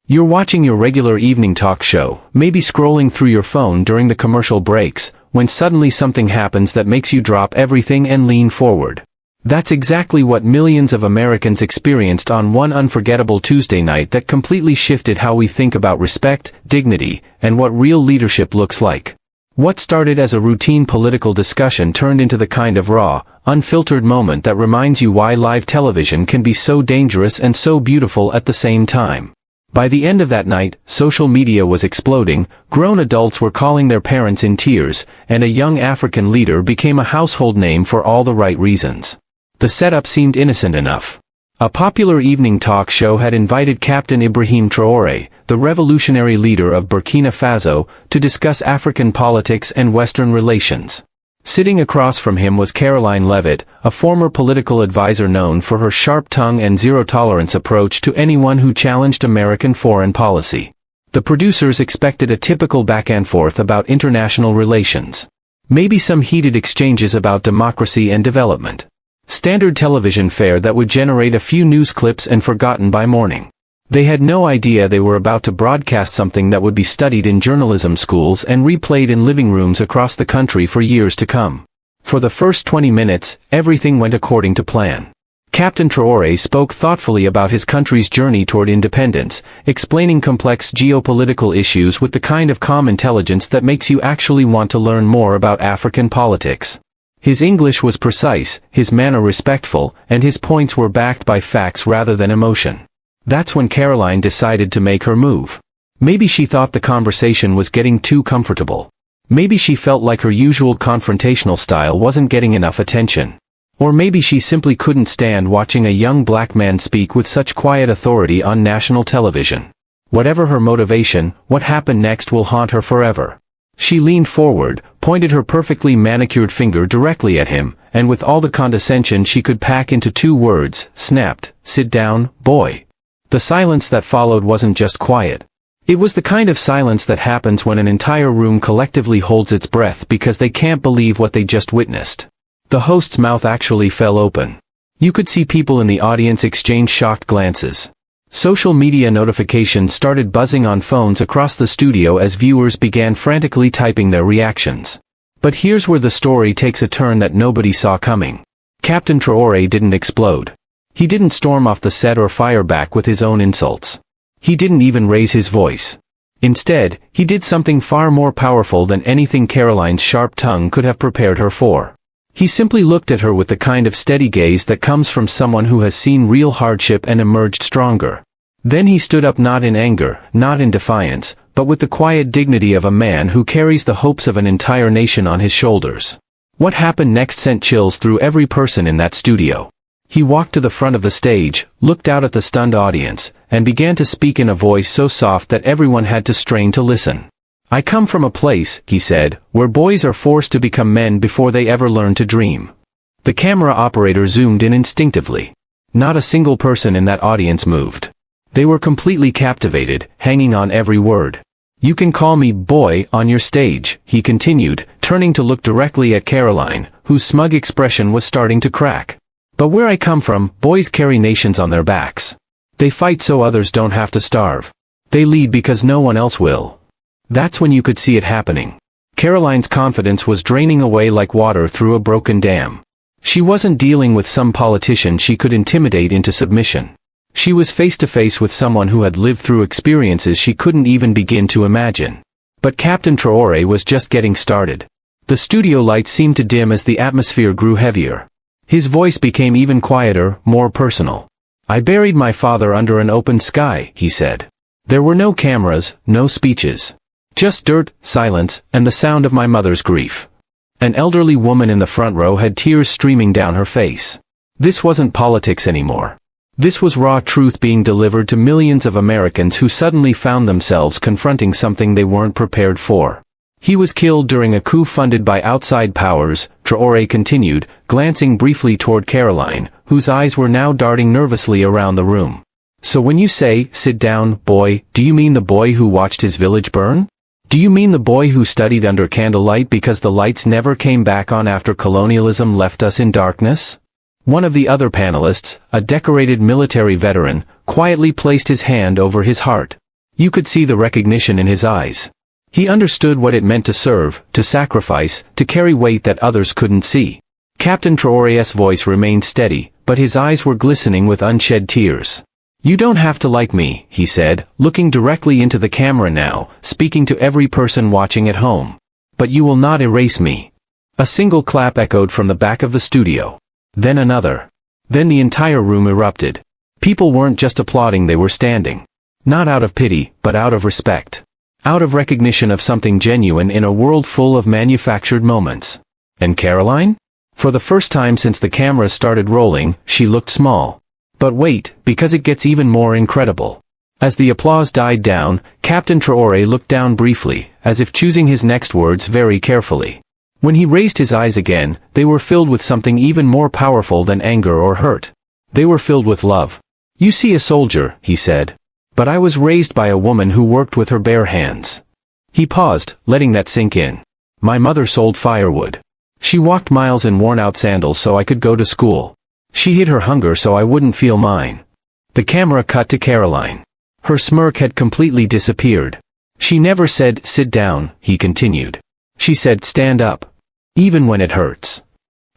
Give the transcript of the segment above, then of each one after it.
You're watching your regular evening talk show, maybe scrolling through your phone during the commercial breaks, when suddenly something happens that makes you drop everything and lean forward. That's exactly what millions of Americans experienced on one unforgettable Tuesday night that completely shifted how we think about respect, dignity, and what real leadership looks like. What started as a routine political discussion turned into the kind of raw, unfiltered moment that reminds you why live television can be so dangerous and so beautiful at the same time. By the end of that night, social media was exploding, grown adults were calling their parents in tears, and a young African leader became a household name for all the right reasons. The setup seemed innocent enough. A popular evening talk show had invited Captain Ibrahim Traoré, the revolutionary leader of Burkina Faso, to discuss African politics and Western relations. Sitting across from him was Karoline Leavitt, a former political advisor known for her sharp tongue and zero-tolerance approach to anyone who challenged American foreign policy. The producers expected a typical back-and-forth about international relations. Maybe some heated exchanges about democracy and development. Standard television fare that would generate a few news clips and forgotten by morning. They had no idea they were about to broadcast something that would be studied in journalism schools and replayed in living rooms across the country for years to come. For the first 20 minutes, everything went according to plan. Captain Traoré spoke thoughtfully about his country's journey toward independence, explaining complex geopolitical issues with the kind of calm intelligence that makes you actually want to learn more about African politics. His English was precise, his manner respectful, and his points were backed by facts rather than emotion. That's when Karoline decided to make her move. Maybe she thought the conversation was getting too comfortable. Maybe she felt like her usual confrontational style wasn't getting enough attention. Or maybe she simply couldn't stand watching a young black man speak with such quiet authority on national television. Whatever her motivation, what happened next will haunt her forever. She leaned forward, pointed her perfectly manicured finger directly at him, and with all the condescension she could pack into 2 words, snapped, "Sit down, boy." The silence that followed wasn't just quiet. It was the kind of silence that happens when an entire room collectively holds its breath because they can't believe what they just witnessed. The host's mouth actually fell open. You could see people in the audience exchange shocked glances. Social media notifications started buzzing on phones across the studio as viewers began frantically typing their reactions. But here's where the story takes a turn that nobody saw coming. Captain Traoré didn't explode. He didn't storm off the set or fire back with his own insults. He didn't even raise his voice. Instead, he did something far more powerful than anything Karoline's sharp tongue could have prepared her for. He simply looked at her with the kind of steady gaze that comes from someone who has seen real hardship and emerged stronger. Then he stood up, not in anger, not in defiance, but with the quiet dignity of a man who carries the hopes of an entire nation on his shoulders. What happened next sent chills through every person in that studio. He walked to the front of the stage, looked out at the stunned audience, and began to speak in a voice so soft that everyone had to strain to listen. "I come from a place," he said, "where boys are forced to become men before they ever learn to dream." The camera operator zoomed in instinctively. Not a single person in that audience moved. They were completely captivated, hanging on every word. "You can call me boy on your stage," he continued, turning to look directly at Karoline, whose smug expression was starting to crack. "But where I come from, boys carry nations on their backs. They fight so others don't have to starve. They lead because no one else will." That's when you could see it happening. Karoline's confidence was draining away like water through a broken dam. She wasn't dealing with some politician she could intimidate into submission. She was face to face with someone who had lived through experiences she couldn't even begin to imagine. But Captain Traoré was just getting started. The studio lights seemed to dim as the atmosphere grew heavier. His voice became even quieter, more personal. "I buried my father under an open sky," he said. "There were no cameras, no speeches. Just dirt, silence, and the sound of my mother's grief." An elderly woman in the front row had tears streaming down her face. This wasn't politics anymore. This was raw truth being delivered to millions of Americans who suddenly found themselves confronting something they weren't prepared for. "He was killed during a coup funded by outside powers," Traoré continued, glancing briefly toward Karoline, whose eyes were now darting nervously around the room. "So when you say, 'sit down, boy,' do you mean the boy who watched his village burn? Do you mean the boy who studied under candlelight because the lights never came back on after colonialism left us in darkness?" One of the other panelists, a decorated military veteran, quietly placed his hand over his heart. You could see the recognition in his eyes. He understood what it meant to serve, to sacrifice, to carry weight that others couldn't see. Captain Traoré's voice remained steady, but his eyes were glistening with unshed tears. "You don't have to like me," he said, looking directly into the camera now, speaking to every person watching at home. "But you will not erase me." A single clap echoed from the back of the studio. Then another. Then the entire room erupted. People weren't just applauding, they were standing. Not out of pity, but out of respect. Out of recognition of something genuine in a world full of manufactured moments. And Karoline? For the first time since the cameras started rolling, she looked small. But wait, because it gets even more incredible. As the applause died down, Captain Traoré looked down briefly, as if choosing his next words very carefully. When he raised his eyes again, they were filled with something even more powerful than anger or hurt. They were filled with love. "You see a soldier," he said. "But I was raised by a woman who worked with her bare hands." He paused, letting that sink in. "My mother sold firewood. She walked miles in worn-out sandals so I could go to school. She hid her hunger so I wouldn't feel mine." The camera cut to Karoline. Her smirk had completely disappeared. "She never said, 'Sit down,'" he continued. "She said, 'Stand up. Even when it hurts.'"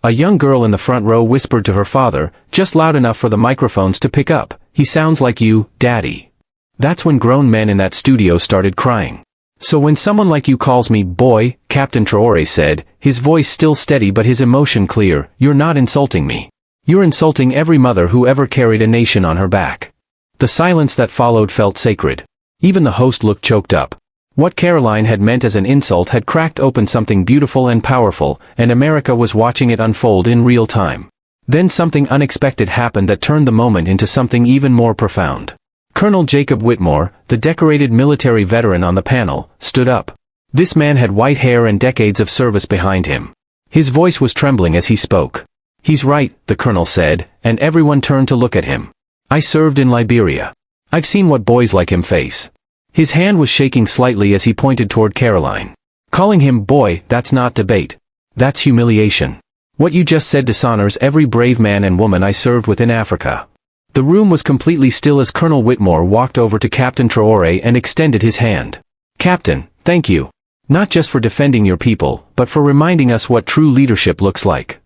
A young girl in the front row whispered to her father, just loud enough for the microphones to pick up, "He sounds like you, Daddy." That's when grown men in that studio started crying. "So when someone like you calls me boy," Captain Traoré said, his voice still steady but his emotion clear, "you're not insulting me. You're insulting every mother who ever carried a nation on her back." The silence that followed felt sacred. Even the host looked choked up. What Karoline had meant as an insult had cracked open something beautiful and powerful, and America was watching it unfold in real time. Then something unexpected happened that turned the moment into something even more profound. Colonel Jacob Whitmore, the decorated military veteran on the panel, stood up. This man had white hair and decades of service behind him. His voice was trembling as he spoke. "He's right," the colonel said, and everyone turned to look at him. "I served in Liberia. I've seen what boys like him face." His hand was shaking slightly as he pointed toward Karoline. "Calling him boy, that's not debate. That's humiliation. What you just said dishonors every brave man and woman I served with in Africa." The room was completely still as Colonel Whitmore walked over to Captain Traoré and extended his hand. "Captain, thank you. Not just for defending your people, but for reminding us what true leadership looks like."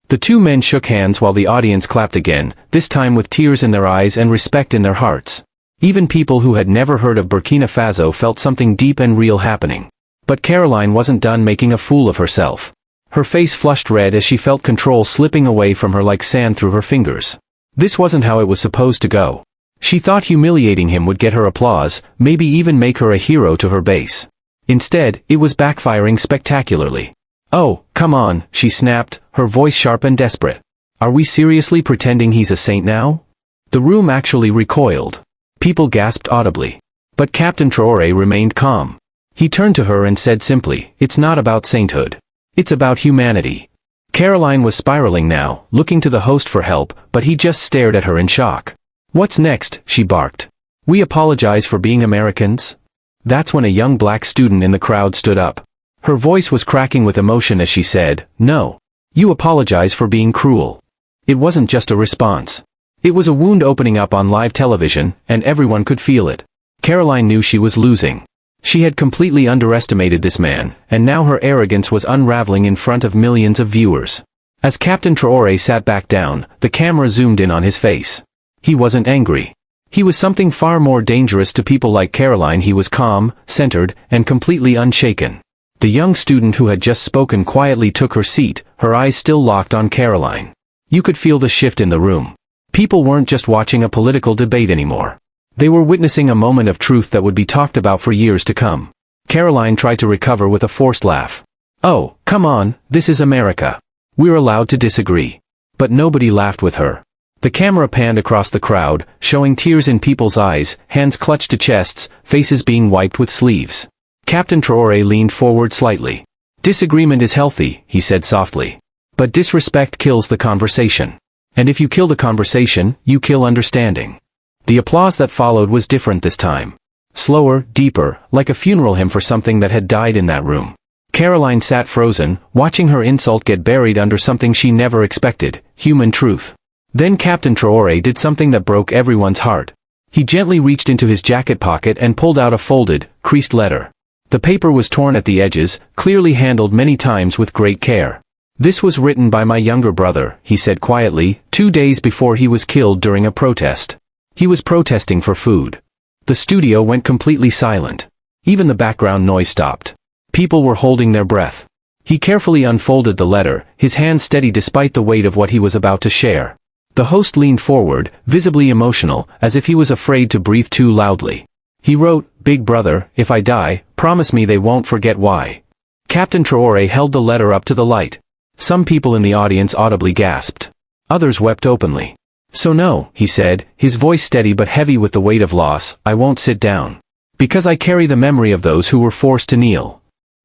The two men shook hands while the audience clapped again, this time with tears in their eyes and respect in their hearts. Even people who had never heard of Burkina Faso felt something deep and real happening. But Karoline wasn't done making a fool of herself. Her face flushed red as she felt control slipping away from her like sand through her fingers. This wasn't how it was supposed to go. She thought humiliating him would get her applause, maybe even make her a hero to her base. Instead, it was backfiring spectacularly. "Oh, come on," she snapped, her voice sharp and desperate. "Are we seriously pretending he's a saint now?" The room actually recoiled. People gasped audibly. But Captain Traoré remained calm. He turned to her and said simply, "It's not about sainthood. It's about humanity." Karoline was spiraling now, looking to the host for help, but he just stared at her in shock. "What's next?" she barked. "We apologize for being Americans?" That's when a young black student in the crowd stood up. Her voice was cracking with emotion as she said, "No. You apologize for being cruel." It wasn't just a response. It was a wound opening up on live television, and everyone could feel it. Karoline knew she was losing. She had completely underestimated this man, and now her arrogance was unraveling in front of millions of viewers. As Captain Traoré sat back down, the camera zoomed in on his face. He wasn't angry. He was something far more dangerous to people like Karoline. He was calm, centered, and completely unshaken. The young student who had just spoken quietly took her seat, her eyes still locked on Karoline. You could feel the shift in the room. People weren't just watching a political debate anymore. They were witnessing a moment of truth that would be talked about for years to come. Karoline tried to recover with a forced laugh. "Oh, come on, this is America. We're allowed to disagree." But nobody laughed with her. The camera panned across the crowd, showing tears in people's eyes, hands clutched to chests, faces being wiped with sleeves. Captain Traoré leaned forward slightly. "Disagreement is healthy," he said softly. "But disrespect kills the conversation. And if you kill the conversation, you kill understanding." The applause that followed was different this time. Slower, deeper, like a funeral hymn for something that had died in that room. Karoline sat frozen, watching her insult get buried under something she never expected, human truth. Then Captain Traoré did something that broke everyone's heart. He gently reached into his jacket pocket and pulled out a folded, creased letter. The paper was torn at the edges, clearly handled many times with great care. "This was written by my younger brother," he said quietly, 2 days before he was killed during a protest. He was protesting for food. The studio went completely silent. Even the background noise stopped. People were holding their breath. He carefully unfolded the letter, his hand steady despite the weight of what he was about to share. The host leaned forward, visibly emotional, as if he was afraid to breathe too loudly. He wrote, "Big brother, if I die, promise me they won't forget why." Captain Traoré held the letter up to the light. Some people in the audience audibly gasped. Others wept openly. "So no," he said, his voice steady but heavy with the weight of loss, "I won't sit down. Because I carry the memory of those who were forced to kneel."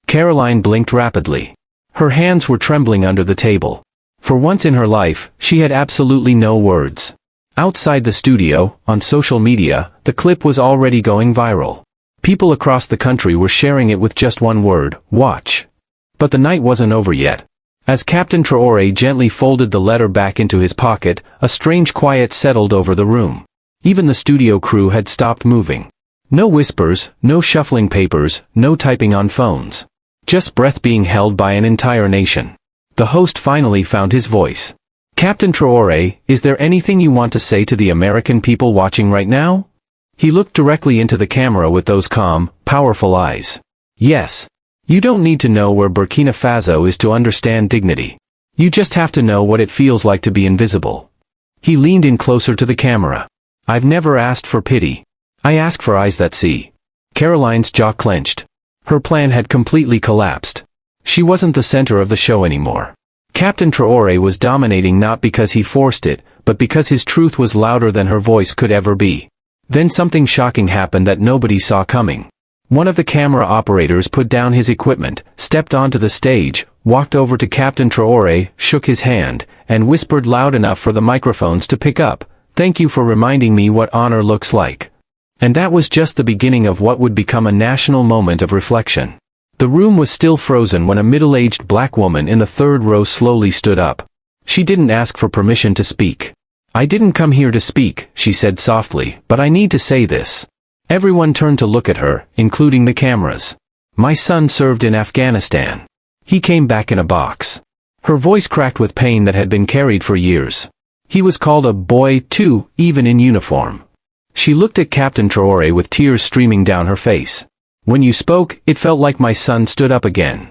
Karoline blinked rapidly. Her hands were trembling under the table. For once in her life, she had absolutely no words. Outside the studio, on social media, the clip was already going viral. People across the country were sharing it with just one word: watch. But the night wasn't over yet. As Captain Traoré gently folded the letter back into his pocket, a strange quiet settled over the room. Even the studio crew had stopped moving. No whispers, no shuffling papers, no typing on phones. Just breath being held by an entire nation. The host finally found his voice. "Captain Traoré, is there anything you want to say to the American people watching right now?" He looked directly into the camera with those calm, powerful eyes. "Yes. You don't need to know where Burkina Faso is to understand dignity. You just have to know what it feels like to be invisible." He leaned in closer to the camera. "I've never asked for pity. I ask for eyes that see." Karoline's jaw clenched. Her plan had completely collapsed. She wasn't the center of the show anymore. Captain Traoré was dominating not because he forced it, but because his truth was louder than her voice could ever be. Then something shocking happened that nobody saw coming. One of the camera operators put down his equipment, stepped onto the stage, walked over to Captain Traoré, shook his hand, and whispered loud enough for the microphones to pick up, "Thank you for reminding me what honor looks like." And that was just the beginning of what would become a national moment of reflection. The room was still frozen when a middle-aged black woman in the third row slowly stood up. She didn't ask for permission to speak. "I didn't come here to speak," she said softly, "but I need to say this." Everyone turned to look at her, including the cameras. "My son served in Afghanistan. He came back in a box." Her voice cracked with pain that had been carried for years. "He was called a boy, too, even in uniform." She looked at Captain Traoré with tears streaming down her face. "When you spoke, it felt like my son stood up again."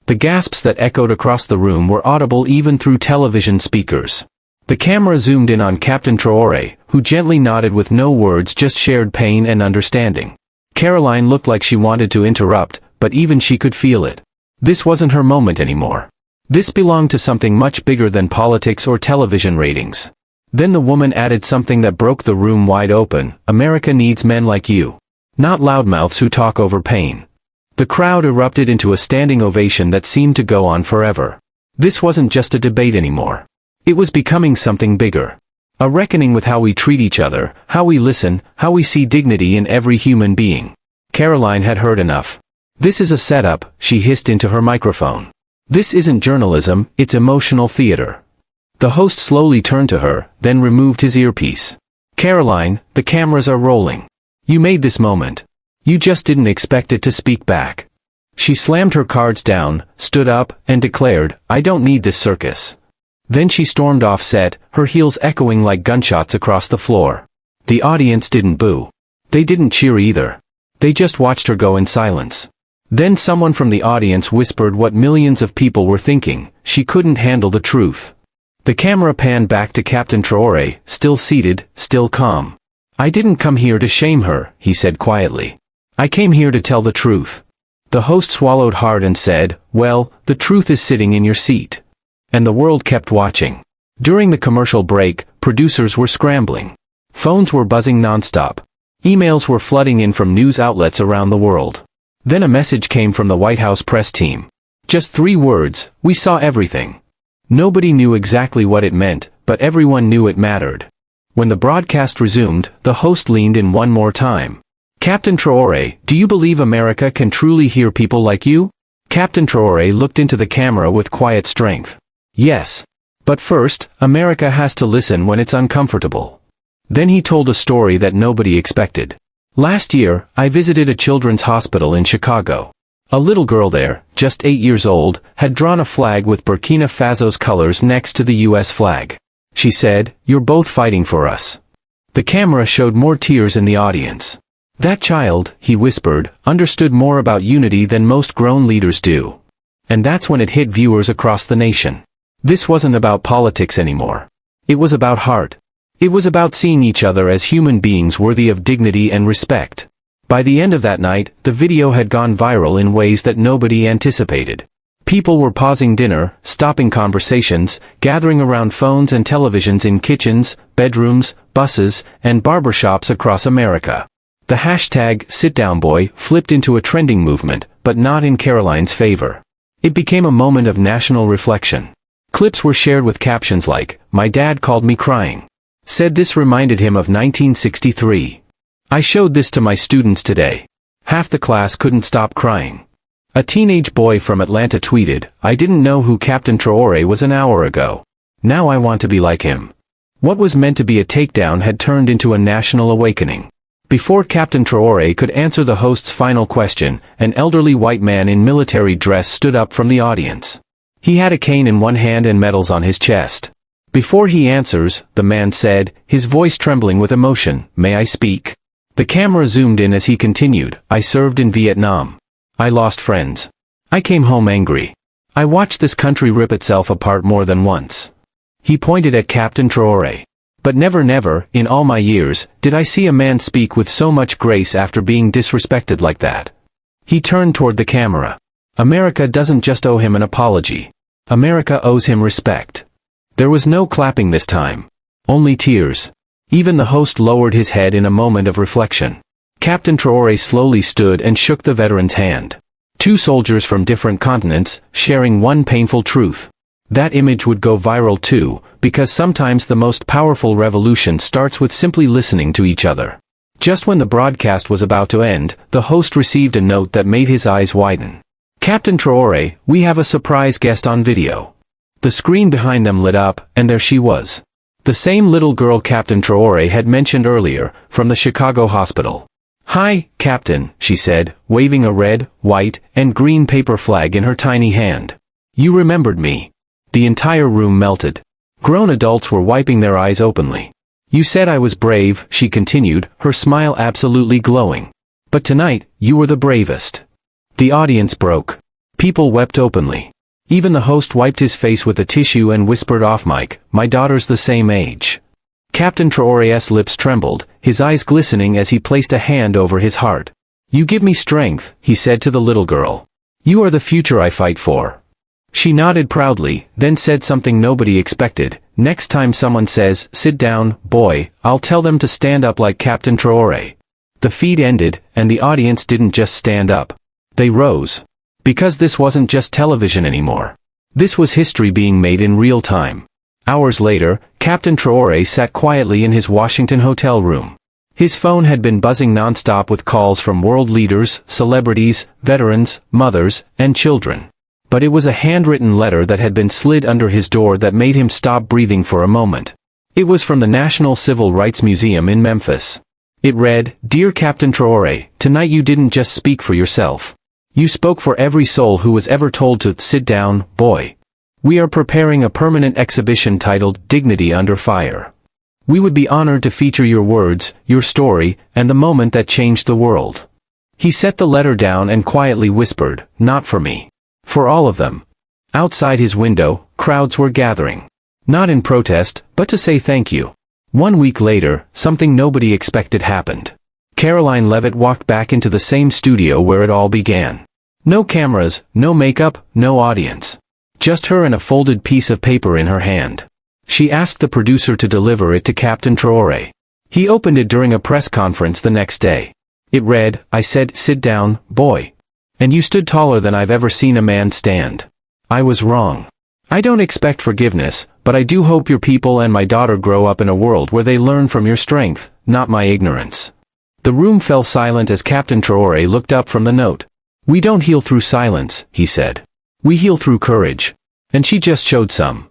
The gasps that echoed across the room were audible even through television speakers. The camera zoomed in on Captain Traoré, who gently nodded with no words, just shared pain and understanding. Karoline looked like she wanted to interrupt, but even she could feel it. This wasn't her moment anymore. This belonged to something much bigger than politics or television ratings. Then the woman added something that broke the room wide open: "America needs men like you. Not loudmouths who talk over pain." The crowd erupted into a standing ovation that seemed to go on forever. This wasn't just a debate anymore. It was becoming something bigger. A reckoning with how we treat each other, how we listen, how we see dignity in every human being. Karoline had heard enough. "This is a setup," she hissed into her microphone. "This isn't journalism, it's emotional theater." The host slowly turned to her, then removed his earpiece. "Karoline, the cameras are rolling. You made this moment. You just didn't expect it to speak back." She slammed her cards down, stood up, and declared, "I don't need this circus." Then she stormed off set, her heels echoing like gunshots across the floor. The audience didn't boo. They didn't cheer either. They just watched her go in silence. Then someone from the audience whispered what millions of people were thinking: she couldn't handle the truth. The camera panned back to Captain Traoré, still seated, still calm. "I didn't come here to shame her," he said quietly. "I came here to tell the truth." The host swallowed hard and said, "Well, the truth is sitting in your seat." And the world kept watching. During the commercial break, producers were scrambling. Phones were buzzing nonstop. Emails were flooding in from news outlets around the world. Then a message came from the White House press team. Just 3 words: "We saw everything." Nobody knew exactly what it meant, but everyone knew it mattered. When the broadcast resumed, the host leaned in one more time. "Captain Traoré, do you believe America can truly hear people like you?" Captain Traoré looked into the camera with quiet strength. "Yes. But first, America has to listen when it's uncomfortable." Then he told a story that nobody expected. Last year, I visited a children's hospital in Chicago. A little girl there, just 8 years old, had drawn a flag with Burkina Faso's colors next to the US flag. She said, "You're both fighting for us." The camera showed more tears in the audience. That child, he whispered, understood more about unity than most grown leaders do. And that's when it hit viewers across the nation. This wasn't about politics anymore. It was about heart. It was about seeing each other as human beings worthy of dignity and respect. By the end of that night, the video had gone viral in ways that nobody anticipated. People were pausing dinner, stopping conversations, gathering around phones and televisions in kitchens, bedrooms, buses, and barbershops across America. The hashtag #SitDownBoy flipped into a trending movement, but not in Karoline's favor. It became a moment of national reflection. Clips were shared with captions like, "My dad called me crying. Said this reminded him of 1963. I showed this to my students today. Half the class couldn't stop crying." A teenage boy from Atlanta tweeted, "I didn't know who Captain Traoré was an hour ago. Now I want to be like him." What was meant to be a takedown had turned into a national awakening. Before Captain Traoré could answer the host's final question, an elderly white man in military dress stood up from the audience. He had a cane in one hand and medals on his chest. "Before he answers," the man said, his voice trembling with emotion, "may I speak?" The camera zoomed in as he continued, "I served in Vietnam. I lost friends. I came home angry. I watched this country rip itself apart more than once." He pointed at Captain Traoré. "But never, in all my years, did I see a man speak with so much grace after being disrespected like that." He turned toward the camera. America doesn't just owe him an apology. America owes him respect. There was no clapping this time. Only tears. Even the host lowered his head in a moment of reflection. Captain Traoré slowly stood and shook the veteran's hand. Two soldiers from different continents, sharing one painful truth. That image would go viral too, because sometimes the most powerful revolution starts with simply listening to each other. Just when the broadcast was about to end, the host received a note that made his eyes widen. "Captain Traoré, we have a surprise guest on video." The screen behind them lit up, and there she was. The same little girl Captain Traoré had mentioned earlier, from the Chicago hospital. "Hi, Captain," she said, waving a red, white, and green paper flag in her tiny hand. "You remembered me." The entire room melted. Grown adults were wiping their eyes openly. "You said I was brave," she continued, her smile absolutely glowing. "But tonight, you were the bravest." The audience broke. People wept openly. Even the host wiped his face with a tissue and whispered off mic, "My daughter's the same age." Captain Traoré's lips trembled, his eyes glistening as he placed a hand over his heart. "You give me strength," he said to the little girl. "You are the future I fight for." She nodded proudly, then said something nobody expected, "Next time someone says, 'Sit down, boy,' I'll tell them to stand up like Captain Traoré." The feed ended, and the audience didn't just stand up. They rose. Because this wasn't just television anymore. This was history being made in real time. Hours later, Captain Traoré sat quietly in his Washington hotel room. His phone had been buzzing nonstop with calls from world leaders, celebrities, veterans, mothers, and children. But it was a handwritten letter that had been slid under his door that made him stop breathing for a moment. It was from the National Civil Rights Museum in Memphis. It read, "Dear Captain Traoré, tonight you didn't just speak for yourself. You spoke for every soul who was ever told to sit down, boy. We are preparing a permanent exhibition titled Dignity Under Fire. We would be honored to feature your words, your story, and the moment that changed the world." He set the letter down and quietly whispered, "Not for me. For all of them." Outside his window, crowds were gathering. Not in protest, but to say thank you. 1 week later, something nobody expected happened. Karoline Leavitt walked back into the same studio where it all began. No cameras, no makeup, no audience. Just her and a folded piece of paper in her hand. She asked the producer to deliver it to Captain Traoré. He opened it during a press conference the next day. It read, "I said, 'Sit down, boy.' And you stood taller than I've ever seen a man stand. I was wrong. I don't expect forgiveness, but I do hope your people and my daughter grow up in a world where they learn from your strength, not my ignorance." The room fell silent as Captain Traoré looked up from the note. "We don't heal through silence," he said. "We heal through courage." And she just showed some.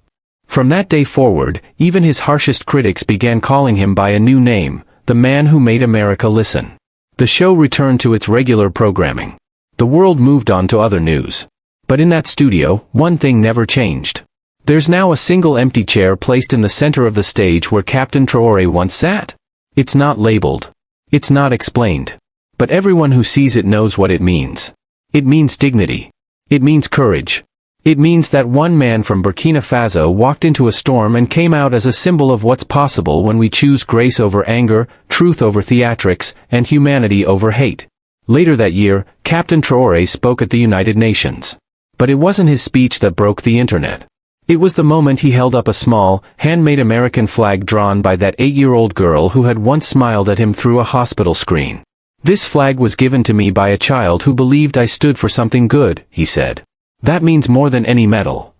From that day forward, even his harshest critics began calling him by a new name, the man who made America listen. The show returned to its regular programming. The world moved on to other news. But in that studio, one thing never changed. There's now a single empty chair placed in the center of the stage where Captain Traoré once sat. It's not labeled. It's not explained. But everyone who sees it knows what it means. It means dignity. It means courage. It means that one man from Burkina Faso walked into a storm and came out as a symbol of what's possible when we choose grace over anger, truth over theatrics, and humanity over hate. Later that year, Captain Traoré spoke at the United Nations. But it wasn't his speech that broke the internet. It was the moment he held up a small, handmade American flag drawn by that 8-year-old girl who had once smiled at him through a hospital screen. "This flag was given to me by a child who believed I stood for something good," he said. "That means more than any medal."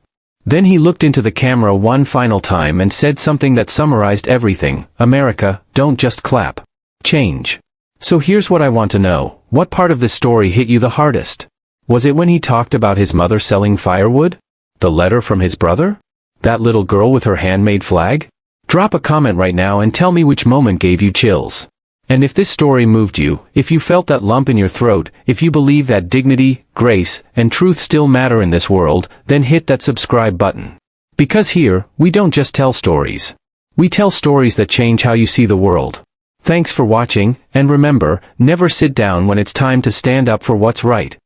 Then he looked into the camera one final time and said something that summarized everything: "America, don't just clap. Change." So here's what I want to know: what part of this story hit you the hardest? Was it when he talked about his mother selling firewood? The letter from his brother? That little girl with her handmade flag? Drop a comment right now and tell me which moment gave you chills. And if this story moved you, if you felt that lump in your throat, if you believe that dignity, grace, and truth still matter in this world, then hit that subscribe button. Because here, we don't just tell stories. We tell stories that change how you see the world. Thanks for watching, and remember, never sit down when it's time to stand up for what's right.